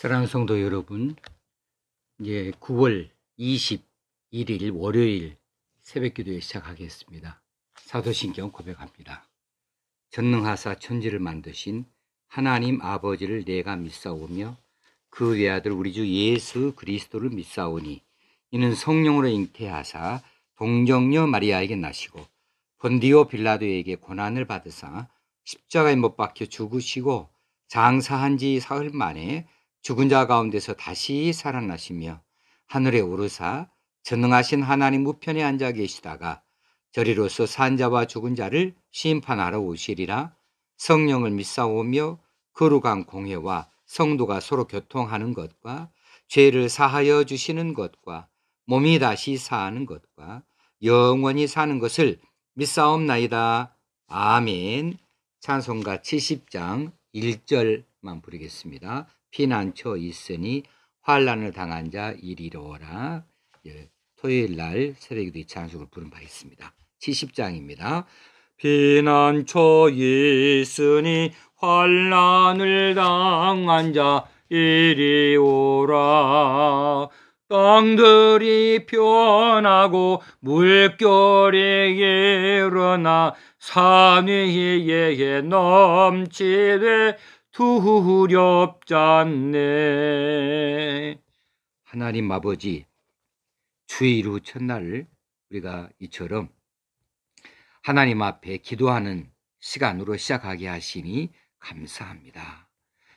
사랑하는 성도 여러분, 이제 9월 21일 월요일 새벽 기도에 시작하겠습니다. 사도신경 고백합니다. 전능하사 천지를 만드신 하나님 아버지를 내가 믿사오며 그 외아들 우리 주 예수 그리스도를 믿사오니 이는 성령으로 잉태하사 동정녀 마리아에게 나시고 본디오 빌라도에게 고난을 받으사 십자가에 못 박혀 죽으시고 장사한 지 사흘 만에 죽은 자 가운데서 다시 살아나시며 하늘에 오르사 전능하신 하나님 우편에 앉아 계시다가 저리로서 산 자와 죽은 자를 심판하러 오시리라. 성령을 믿사오며 거룩한 공회와 성도가 서로 교통하는 것과 죄를 사하여 주시는 것과 몸이 다시 사는 것과 영원히 사는 것을 믿사옵나이다. 아멘. 찬송가 70장 1절만 부르겠습니다. 피난처 있으니 환난을 당한 자 이리로라. 토요일 날 새벽기도 찬송을 부른 바 있습니다. 70장입니다. 피난처 있으니 환난을 당한 자 이리오라. 땅들이 변하고 물결이 일어나 산 위에 넘치되 두렵잖네. 하나님 아버지, 주일 후 첫날을 우리가 이처럼 하나님 앞에 기도하는 시간으로 시작하게 하시니 감사합니다.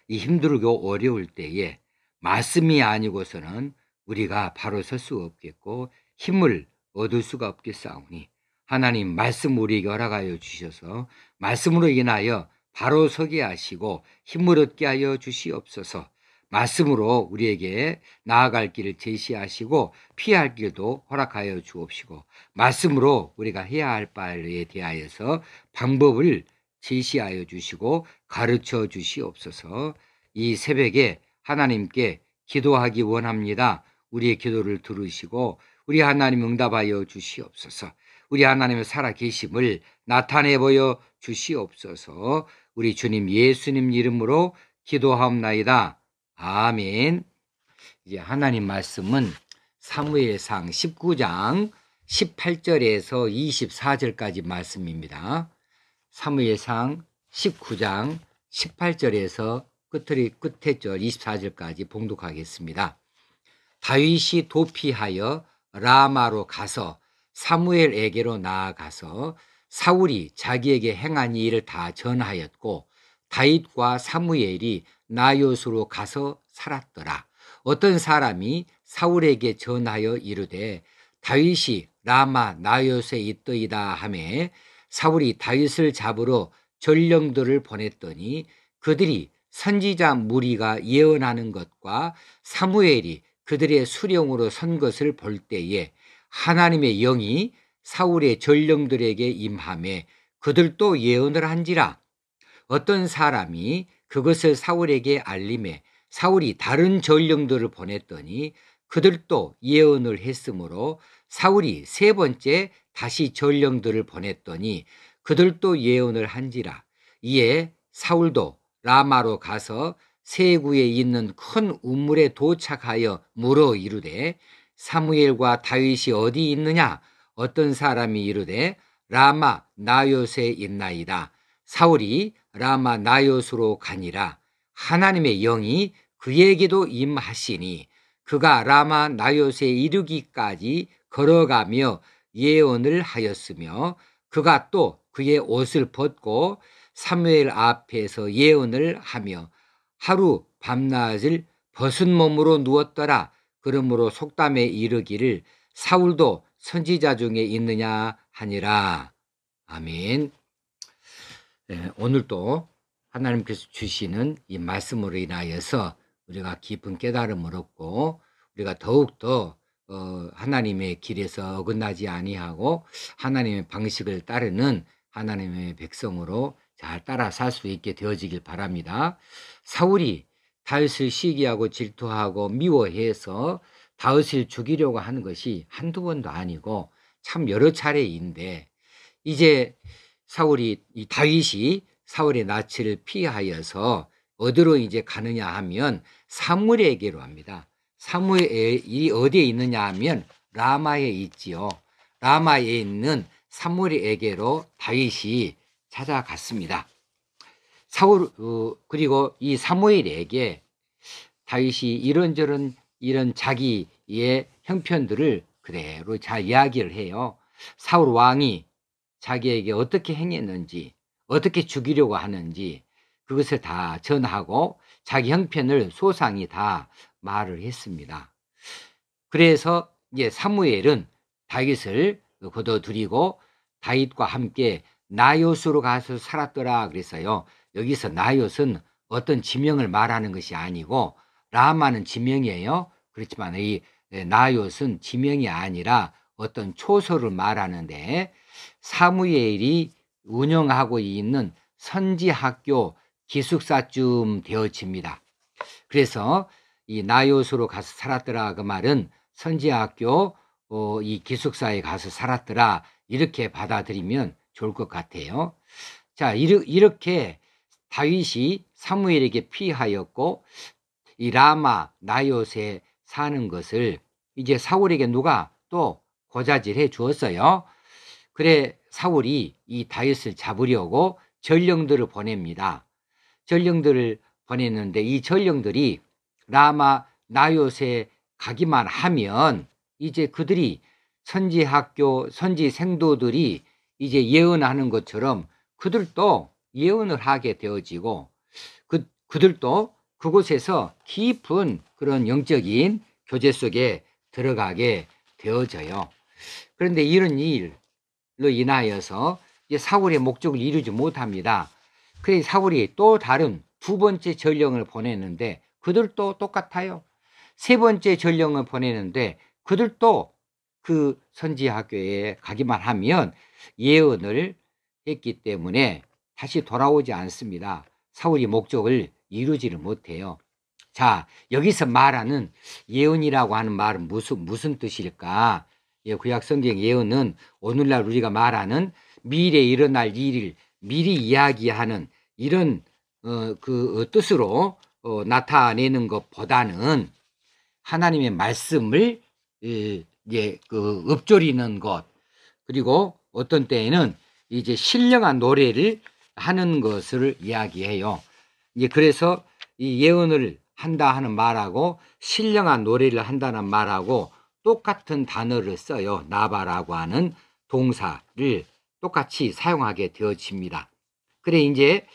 이 힘들고 어려울 때에 말씀이 아니고서는 우리가 바로 설 수 없겠고 힘을 얻을 수가 없겠사오니 하나님 말씀 우리에게 허락하여 주셔서 말씀으로 인하여 바로 서게 하시고 힘을 얻게 하여 주시옵소서. 말씀으로 우리에게 나아갈 길을 제시하시고 피할 길도 허락하여 주옵시고 말씀으로 우리가 해야 할 바에 대하여서 방법을 제시하여 주시고 가르쳐 주시옵소서. 이 새벽에 하나님께 기도하기 원합니다. 우리의 기도를 들으시고 우리 하나님 응답하여 주시옵소서. 우리 하나님의 살아계심을 나타내 보여 주시옵소서. 우리 주님 예수님 이름으로 기도하옵나이다. 아멘. 이제 하나님 말씀은 사무엘상 19장 18절에서 24절까지 말씀입니다. 사무엘상 19장 18절에서 끝에 절 24절까지 봉독하겠습니다. 다윗이 도피하여 라마로 가서 사무엘에게로 나아가서 사울이 자기에게 행한 일을 다 전하였고 다윗과 사무엘이 나요스로 가서 살았더라. 어떤 사람이 사울에게 전하여 이르되 다윗이 라마 나요스에 있더이다 하매 사울이 다윗을 잡으러 전령들을 보냈더니 그들이 선지자 무리가 예언하는 것과 사무엘이 그들의 수령으로 선 것을 볼 때에 하나님의 영이 사울의 전령들에게 임하매 그들도 예언을 한지라. 어떤 사람이 그것을 사울에게 알림해 사울이 다른 전령들을 보냈더니 그들도 예언을 했으므로 사울이 세 번째 다시 전령들을 보냈더니 그들도 예언을 한지라. 이에 사울도 라마로 가서 세구에 있는 큰 우물에 도착하여 물어 이르되 사무엘과 다윗이 어디 있느냐? 어떤 사람이 이르되 라마 나요스에 있나이다. 사울이 라마 나요스로 가니라. 하나님의 영이 그에게도 임하시니 그가 라마 나요스에 이르기까지 걸어가며 예언을 하였으며 그가 또 그의 옷을 벗고 사무엘 앞에서 예언을 하며 하루 밤낮을 벗은 몸으로 누웠더라. 그러므로 속담에 이르기를 사울도 선지자 중에 있느냐 하니라. 아멘. 네, 오늘도 하나님께서 주시는 이 말씀으로 인하여서 우리가 깊은 깨달음을 얻고 우리가 더욱더 하나님의 길에서 어긋나지 아니하고 하나님의 방식을 따르는 하나님의 백성으로 잘 따라 살 수 있게 되어지길 바랍니다. 사울이 다윗을 시기하고 질투하고 미워해서 다윗을 죽이려고 하는 것이 한두 번도 아니고 참 여러 차례인데 이제 다윗이 사울의 낯을 피하여서 어디로 이제 가느냐 하면 사무엘에게로 합니다. 사무엘이 어디에 있느냐 하면 라마에 있지요. 라마에 있는 사무엘에게로 다윗이 찾아갔습니다. 그리고 이 사무엘에게 다윗이 이런저런 이런 자기의 형편들을 그대로 잘 이야기를 해요. 사울 왕이 자기에게 어떻게 행했는지, 어떻게 죽이려고 하는지 그것을 다 전하고 자기 형편을 소상히 다 말을 했습니다. 그래서 이제 사무엘은 다윗을 거둬들이고 다윗과 함께 나요스로 가서 살았더라 그랬어요. 여기서 나요스는 어떤 지명을 말하는 것이 아니고 라마는 지명이에요. 그렇지만 이 나요스는 지명이 아니라 어떤 초소를 말하는데 사무엘이 운영하고 있는 선지학교 기숙사쯤 되어집니다. 그래서 이 나요스로 가서 살았더라 그 말은 선지학교 이 기숙사에 가서 살았더라 이렇게 받아들이면 좋을 것 같아요. 자, 이렇게 다윗이 사무엘에게 피하였고 이 라마 나요스에 사는 것을 이제 사울에게 누가 또 고자질해 주었어요. 그래 사울이 이 다윗을 잡으려고 전령들을 보냅니다. 전령들을 보냈는데 이 전령들이 라마 나요스에 가기만 하면 이제 그들이 선지학교 선지생도들이 이제 예언하는 것처럼 그들도 예언을 하게 되어지고 그들도 그곳에서 깊은 그런 영적인 교제 속에 들어가게 되어져요. 그런데 이런 일로 인하여서 이제 사울의 목적을 이루지 못합니다. 그래서 사울이 또 다른 두 번째 전령을 보내는데 그들도 똑같아요. 세 번째 전령을 보내는데 그들도 그 선지학교에 가기만 하면 예언을 했기 때문에 다시 돌아오지 않습니다. 사울이 목적을 이루지를 못해요. 자, 여기서 말하는 예언이라고 하는 말은 무슨 뜻일까? 구약 성경 예언은 오늘날 우리가 말하는 미래에 일어날 일을 미리 이야기하는 이런 그 뜻으로 나타내는 것보다는 하나님의 말씀을 읊조리는 것, 그리고 어떤 때에는 이제 신령한 노래를 하는 것을 이야기해요. 이제 그래서 이 예언을 한다 하는 말하고 신령한 노래를 한다는 말하고 똑같은 단어를 써요. 나바라고 하는 동사를 똑같이 사용하게 되어집니다. 그래 이제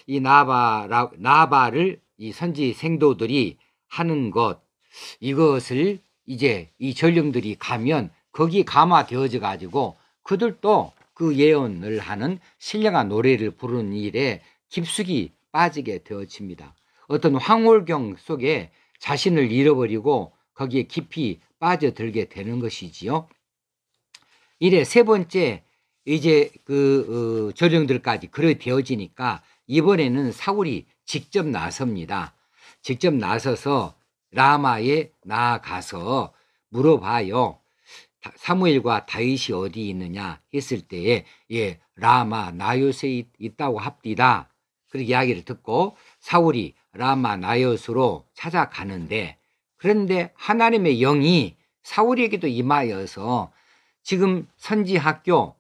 이 나바를 이 선지 생도들이 하는 것, 이것을 이제 이 전령들이 가면 거기에 감화되어져 가지고 그들도 그 예언을 하는 신령한 노래를 부르는 일에 깊숙이 빠지게 되어집니다. 어떤 황홀경 속에 자신을 잃어버리고 거기에 깊이 빠져들게 되는 것이지요. 이래 세 번째 이제 그 전령들까지 그래 되어지니까 이번에는 사울이 직접 나섭니다. 직접 나서서 라마에 나아가서 물어봐요. 사무엘과 다윗이 어디 있느냐 했을 때에 라마 나요스에 있다고 합디다. 그렇게 이야기를 듣고 사울이 라마 나요스로 찾아가는데 그런데 하나님의 영이 사울에게도 임하여서 지금 선지학교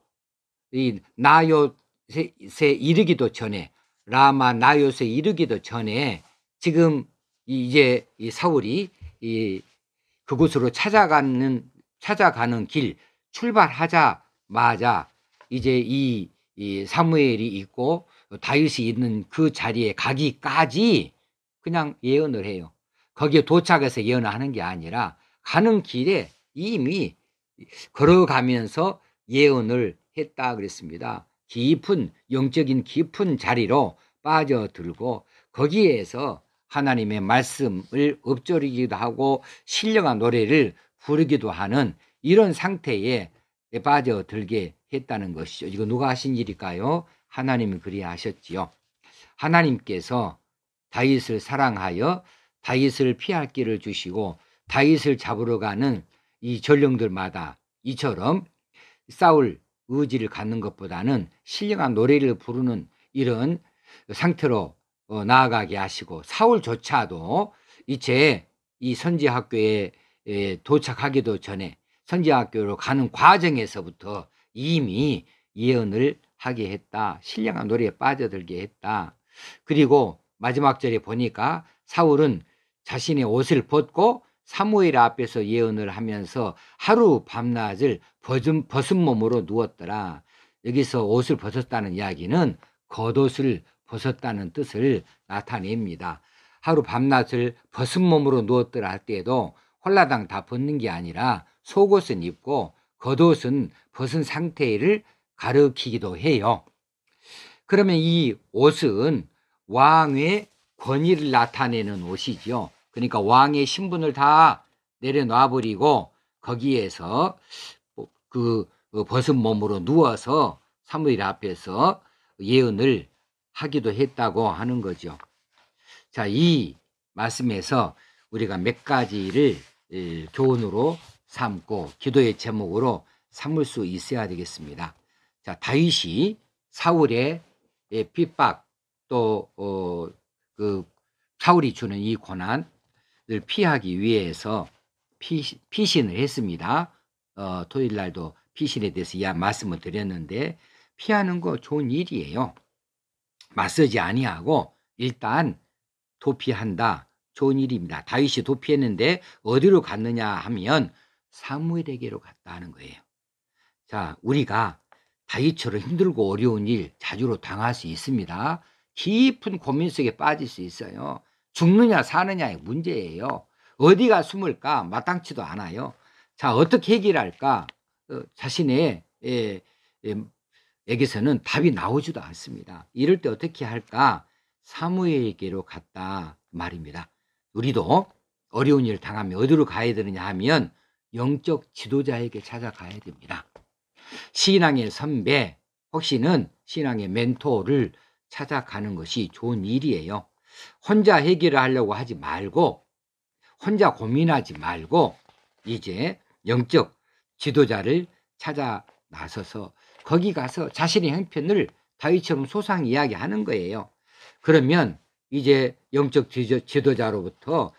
이 나요스에 이르기도 전에 라마 나요스에 이르기도 전에 지금 이제 이 사울이 그곳으로 찾아가는 길 출발하자마자 이제 이 사무엘이 있고 다윗이 있는 그 자리에 가기까지 그냥 예언을 해요. 거기에 도착해서 예언을 하는 게 아니라 가는 길에 이미 걸어가면서 예언을 했다 그랬습니다. 깊은 영적인 깊은 자리로 빠져들고 거기에서 하나님의 말씀을 읊조리기도 하고 신령한 노래를 부르기도 하는 이런 상태에 빠져들게 했다는 것이죠. 이거 누가 하신 일일까요? 하나님이 그리하셨지요. 하나님께서 다윗을 사랑하여 다윗을 피할 길을 주시고 다윗을 잡으러 가는 이 전령들마다 이처럼 싸울 의지를 갖는 것보다는 신령한 노래를 부르는 이런 상태로 나아가게 하시고 사울조차도 이제 이 선지학교에 도착하기도 전에 선지학교로 가는 과정에서부터 이미 예언을 하게 했다. 신령한 노래에 빠져들게 했다. 그리고 마지막 절에 보니까 사울은 자신의 옷을 벗고 사무엘 앞에서 예언을 하면서 하루 밤낮을 벗은 몸으로 누웠더라. 여기서 옷을 벗었다는 이야기는 겉옷을 벗었다는 뜻을 나타냅니다. 하루 밤낮을 벗은 몸으로 누웠더라 할 때에도 홀라당 다 벗는 게 아니라 속옷은 입고 겉옷은 벗은 상태를 가리키기도 해요. 그러면 이 옷은 왕의 권위를 나타내는 옷이죠. 그러니까 왕의 신분을 다 내려놔버리고 거기에서 그 벗은 몸으로 누워서 사무엘 앞에서 예언을 하기도 했다고 하는 거죠. 자, 이 말씀에서 우리가 몇 가지를 교훈으로 삼고 기도의 제목으로 삼을 수 있어야 되겠습니다. 자, 다윗이 사울의 핍박 또 그 사울이 주는 이 고난을 피하기 위해서 피신을 했습니다. 토요일 날도 피신에 대해서 말씀을 드렸는데 피하는 거 좋은 일이에요. 맞서지 아니하고 일단 도피한다. 좋은 일입니다. 다윗이 도피했는데 어디로 갔느냐 하면 사무엘에게로 갔다 하는 거예요. 자, 우리가 다윗처럼 힘들고 어려운 일 자주로 당할 수 있습니다. 깊은 고민 속에 빠질 수 있어요. 죽느냐 사느냐의 문제예요. 어디가 숨을까 마땅치도 않아요. 자, 어떻게 해결할까? 자신의 에게서는 답이 나오지도 않습니다. 이럴 때 어떻게 할까? 사무엘에게로 갔다 말입니다. 우리도 어려운 일을 당하면 어디로 가야 되느냐 하면 영적 지도자에게 찾아가야 됩니다. 신앙의 선배, 혹시는 신앙의 멘토를 찾아가는 것이 좋은 일이에요. 혼자 해결을 하려고 하지 말고 혼자 고민하지 말고 이제 영적 지도자를 찾아 나서서 거기 가서 자신의 형편을 다윗처럼 소상 이야기하는 거예요. 그러면 이제 영적 지도자로부터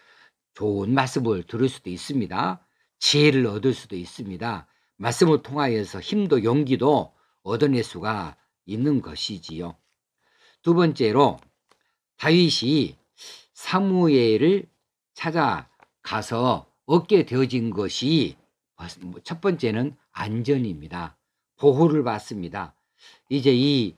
좋은 말씀을 들을 수도 있습니다. 지혜를 얻을 수도 있습니다. 말씀을 통하여서 힘도 용기도 얻어낼 수가 있는 것이지요. 두 번째로 다윗이 사무엘을 찾아가서 얻게 되어진 것이 첫 번째는 안전입니다. 보호를 받습니다. 이제 이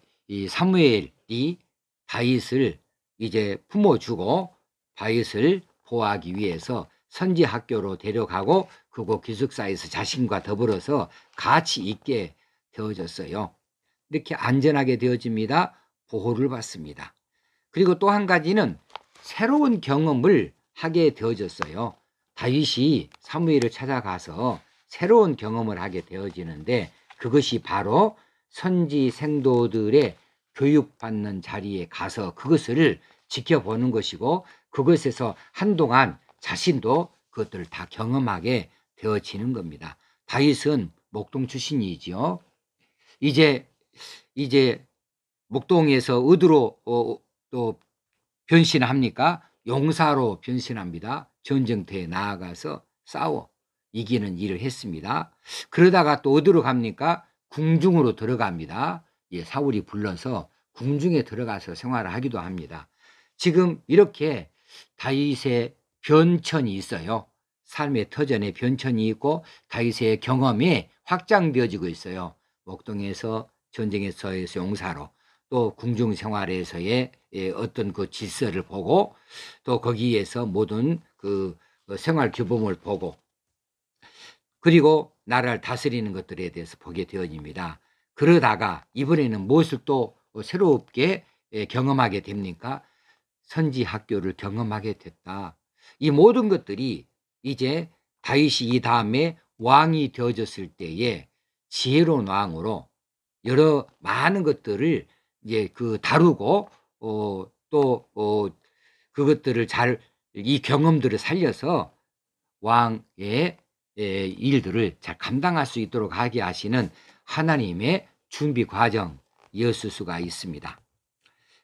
사무엘이 다윗을 이제 품어주고 다윗을 보호하기 위해서 선지학교로 데려가고 그곳 기숙사에서 자신과 더불어서 같이 있게 되어졌어요. 이렇게 안전하게 되어집니다. 보호를 받습니다. 그리고 또 한 가지는 새로운 경험을 하게 되어졌어요. 다윗이 사무엘을 찾아가서 새로운 경험을 하게 되어지는데 그것이 바로 선지 생도들의 교육받는 자리에 가서 그것을 지켜보는 것이고 그것에서 한동안 자신도 그것들을 다 경험하게 되어지는 겁니다. 다윗은 목동 출신이지요. 이제 목동에서 어디로 또 변신합니까? 용사로 변신합니다. 전쟁터에 나아가서 싸워 이기는 일을 했습니다. 그러다가 또 어디로 갑니까? 궁중으로 들어갑니다. 사울이 불러서 궁중에 들어가서 생활을 하기도 합니다. 지금 이렇게 다윗의 변천이 있어요. 삶의 터전에 변천이 있고 다윗의 경험이 확장되어지고 있어요. 목동에서 전쟁에서의 용사로 또 궁중 생활에서의 어떤 그 질서를 보고 또 거기에서 모든 그 생활 규범을 보고 그리고 나라를 다스리는 것들에 대해서 보게 되어집니다. 그러다가 이번에는 무엇을 또 새롭게 경험하게 됩니까? 선지학교를 경험하게 됐다. 이 모든 것들이 이제 다윗이 이 다음에 왕이 되어졌을 때에 지혜로운 왕으로 여러 많은 것들을 이제 다루고 또 그것들을 이 경험들을 살려서 왕의 일들을 잘 감당할 수 있도록 하게 하시는 하나님의 준비 과정이었을 수가 있습니다.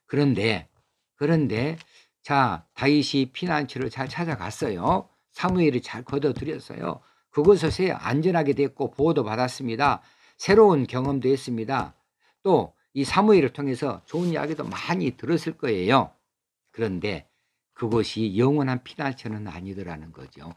그런데 그런데 자, 다윗이 피난처를 잘 찾아갔어요. 사무엘이 잘 거둬들였어요. 그곳에서 안전하게 됐고 보호도 받았습니다. 새로운 경험도 했습니다. 또 이 사무엘을 통해서 좋은 이야기도 많이 들었을 거예요. 그런데 그것이 영원한 피난처는 아니더라는 거죠.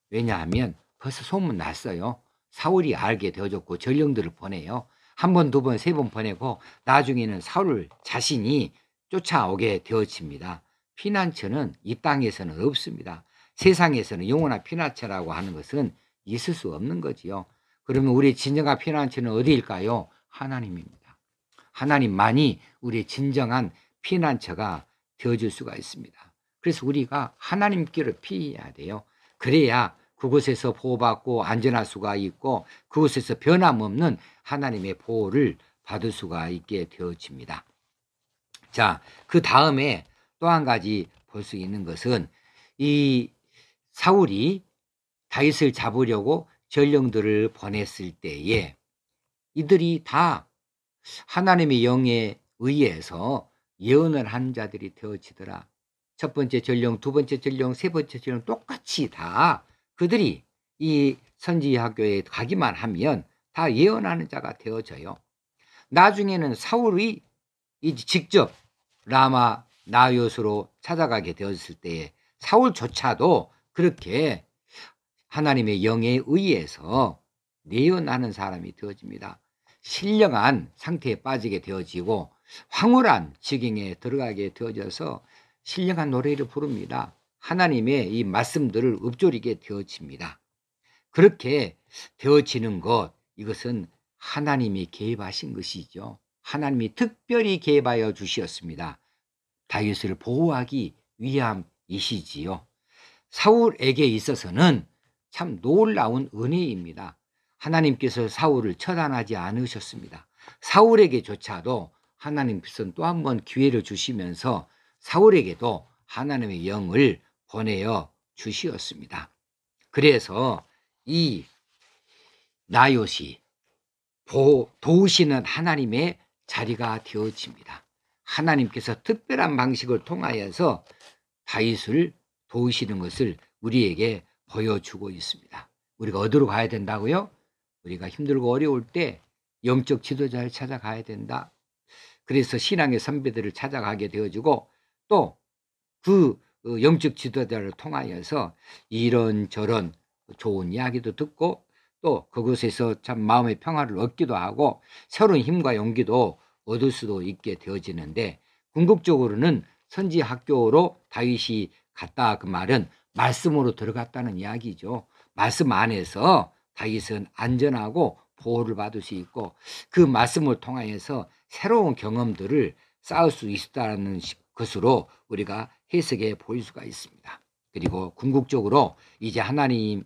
왜냐하면 벌써 소문 났어요. 사울이 알게 되어졌고 전령들을 보내요. 한 번, 두 번, 세 번 보내고 나중에는 사울 자신이 쫓아오게 되어집니다. 피난처는 이 땅에서는 없습니다. 세상에서는 영원한 피난처라고 하는 것은 있을 수 없는 거지요. 그러면 우리의 진정한 피난처는 어디일까요? 하나님입니다. 하나님만이 우리의 진정한 피난처가 되어줄 수가 있습니다. 그래서 우리가 하나님께로 피해야 돼요. 그래야 그곳에서 보호받고 안전할 수가 있고 그곳에서 변함없는 하나님의 보호를 받을 수가 있게 되어집니다. 자, 그 다음에 또 한 가지 볼 수 있는 것은 이 사울이 다윗을 잡으려고 전령들을 보냈을 때에 이들이 다 하나님의 영에 의해서 예언을 한 자들이 되어지더라. 첫 번째 전령, 두 번째 전령, 세 번째 전령 똑같이 다 그들이 이 선지학교에 가기만 하면 다 예언하는 자가 되어져요. 나중에는 사울이 직접 라마 나요스로 찾아가게 되었을 때에 사울조차도 그렇게 하나님의 영에 의해서 예언하는 사람이 되어집니다. 신령한 상태에 빠지게 되어지고 황홀한 지경에 들어가게 되어져서 신령한 노래를 부릅니다. 하나님의 이 말씀들을 읊조리게 되어집니다. 그렇게 되어지는 것, 이것은 하나님이 개입하신 것이죠. 하나님이 특별히 개입하여 주셨습니다. 다윗을 보호하기 위함이시지요. 사울에게 있어서는 참 놀라운 은혜입니다. 하나님께서 사울을 처단하지 않으셨습니다. 사울에게조차도 하나님께서는 또 한 번 기회를 주시면서 사울에게도 하나님의 영을 보내어 주시었습니다. 그래서 이 나요시 도우시는 하나님의 자리가 되어집니다. 하나님께서 특별한 방식을 통하여서 다윗을 도우시는 것을 우리에게 보여주고 있습니다. 우리가 어디로 가야 된다고요? 우리가 힘들고 어려울 때 영적 지도자를 찾아가야 된다. 그래서 신앙의 선배들을 찾아가게 되어지고 또 그 영적 지도자를 통하여서 이런저런 좋은 이야기도 듣고 또 그곳에서 참 마음의 평화를 얻기도 하고 새로운 힘과 용기도 얻을 수도 있게 되어지는데 궁극적으로는 선지학교로 다윗이 갔다 그 말은 말씀으로 들어갔다는 이야기죠. 말씀 안에서 다윗은 안전하고 보호를 받을 수 있고 그 말씀을 통하여서 새로운 경험들을 쌓을 수 있다는 것으로 우리가 해석해 볼 수가 있습니다. 그리고 궁극적으로 이제 하나님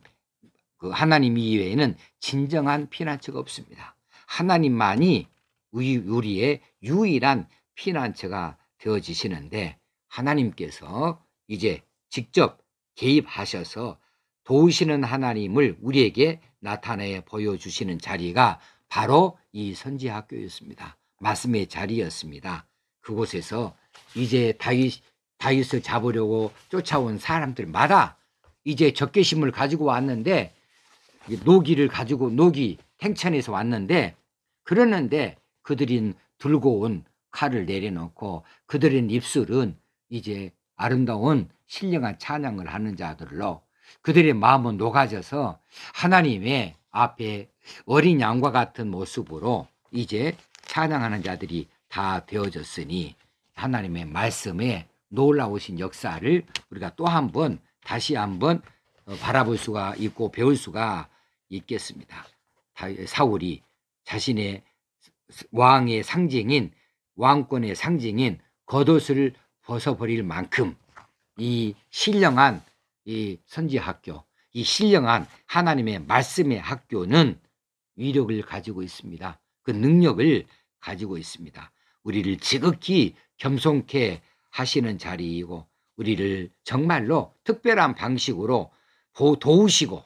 이외에는 진정한 피난처가 없습니다. 하나님만이 우리의 유일한 피난처가 되어지시는데 하나님께서 이제 직접 개입하셔서 도우시는 하나님을 우리에게 나타내 보여주시는 자리가 바로 이 선지학교였습니다. 말씀의 자리였습니다. 그곳에서 이제 다윗을 잡으려고 쫓아온 사람들마다 이제 적개심을 가지고 왔는데 노기 탱천에서 왔는데 그러는데 그들이 들고 온 칼을 내려놓고 그들의 입술은 이제 아름다운 신령한 찬양을 하는 자들로 그들의 마음은 녹아져서 하나님의 앞에 어린 양과 같은 모습으로 이제 찬양하는 자들이 다 되어졌으니 하나님의 말씀에 놀라우신 역사를 우리가 또 한 번 다시 한번 바라볼 수가 있고 배울 수가 있겠습니다. 사울이 자신의 왕의 상징인 왕권의 상징인 겉옷을 벗어버릴 만큼 이 신령한 이 선지학교, 이 신령한 하나님의 말씀의 학교는 위력을 가지고 있습니다. 그 능력을 가지고 있습니다. 우리를 지극히 겸손케 하시는 자리이고 우리를 정말로 특별한 방식으로 도우시고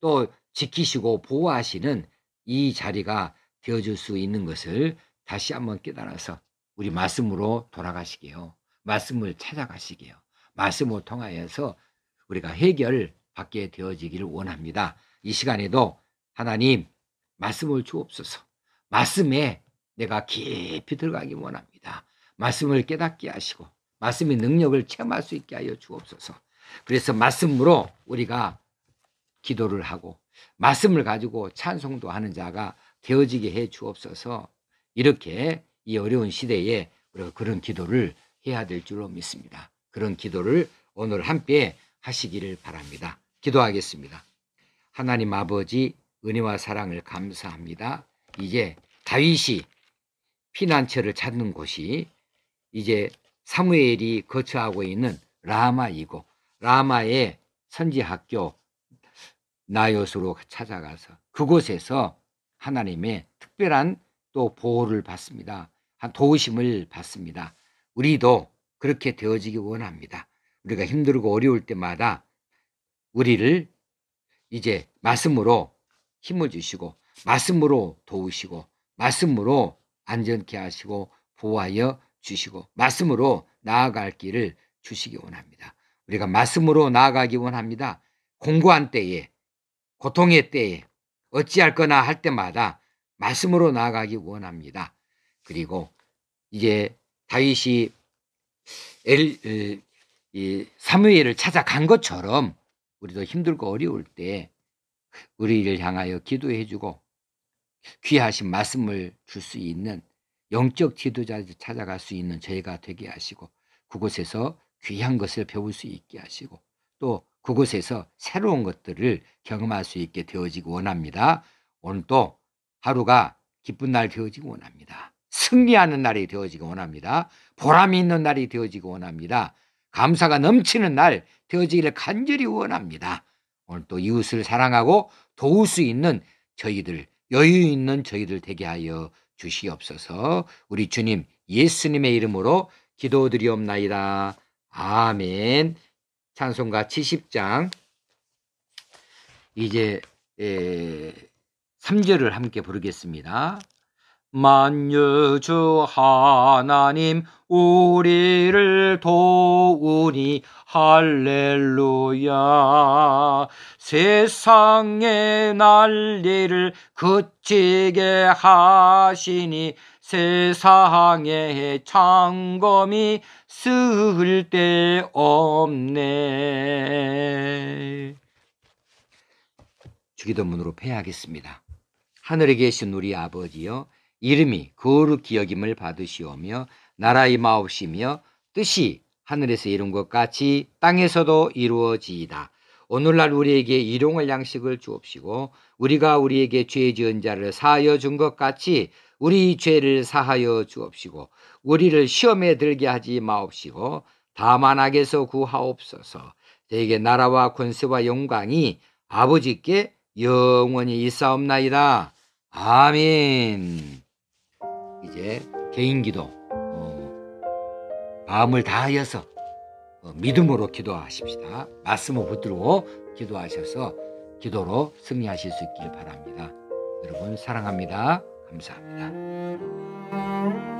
또 지키시고 보호하시는 이 자리가 되어줄 수 있는 것을 다시 한번 깨달아서 우리 말씀으로 돌아가시게요. 말씀을 찾아가시게요. 말씀을 통하여서 우리가 해결받게 되어지기를 원합니다. 이 시간에도 하나님 말씀을 주옵소서. 말씀에 내가 깊이 들어가기 원합니다. 말씀을 깨닫게 하시고 말씀의 능력을 체험할 수 있게 하여 주옵소서. 그래서 말씀으로 우리가 기도를 하고 말씀을 가지고 찬송도 하는 자가 되어지게 해 주옵소서. 이렇게 이 어려운 시대에 우리가 그런 기도를 해야 될 줄로 믿습니다. 그런 기도를 오늘 함께 하시기를 바랍니다. 기도하겠습니다. 하나님 아버지, 은혜와 사랑을 감사합니다. 이제 다윗이 피난처를 찾는 곳이 이제 사무엘이 거처하고 있는 라마이고, 라마의 선지학교 나요스로 찾아가서 그곳에서 하나님의 특별한 또 보호를 받습니다. 도우심을 받습니다. 우리도 그렇게 되어지기 원합니다. 우리가 힘들고 어려울 때마다 우리를 이제 말씀으로 힘을 주시고 말씀으로 도우시고 말씀으로 안전케 하시고 보호하여 주시고 말씀으로 나아갈 길을 주시기 원합니다. 우리가 말씀으로 나아가기 원합니다. 공고한 때에, 고통의 때에, 어찌할 거나 할 때마다 말씀으로 나아가기 원합니다. 그리고 이제 다윗이 사무엘을 찾아간 것처럼 우리도 힘들고 어려울 때 우리를 향하여 기도해주고 귀하신 말씀을 줄 수 있는 영적 지도자를 찾아갈 수 있는 저희가 되게 하시고 그곳에서 귀한 것을 배울 수 있게 하시고 또 그곳에서 새로운 것들을 경험할 수 있게 되어지기 원합니다. 오늘 또 하루가 기쁜 날 되어지기 원합니다. 승리하는 날이 되어지기 원합니다. 보람이 있는 날이 되어지기 원합니다. 감사가 넘치는 날 되어지기를 간절히 원합니다. 오늘 또 이웃을 사랑하고 도울 수 있는 저희들, 여유 있는 저희들 되게 하여 주시옵소서. 우리 주님 예수님의 이름으로 기도드리옵나이다. 아멘. 찬송가 70장 이제 3절을 함께 부르겠습니다. 만유주 하나님 우리를 도우니 할렐루야. 세상의 난리를 그치게 하시니 세상에 창검이 쓸데없네. 주기도문으로 패하겠습니다. 하늘에 계신 우리 아버지여, 이름이 거룩히 여김을 받으시오며 나라의 마옵시며 뜻이 하늘에서 이룬 것 같이 땅에서도 이루어지이다. 오늘날 우리에게 일용할 양식을 주옵시고 우리가 우리에게 죄 지은 자를 사하여 준 것 같이 우리 죄를 사하여 주옵시고 우리를 시험에 들게 하지 마옵시고 다만 악에서 구하옵소서. 저에게 나라와 권세와 영광이 아버지께 영원히 있사옵나이다. 아멘. 이제 개인기도 마음을 다하여서 믿음으로 기도하십시다. 말씀을 붙들고 기도하셔서 기도로 승리하실 수 있길 바랍니다. 여러분 사랑합니다. 감사합니다.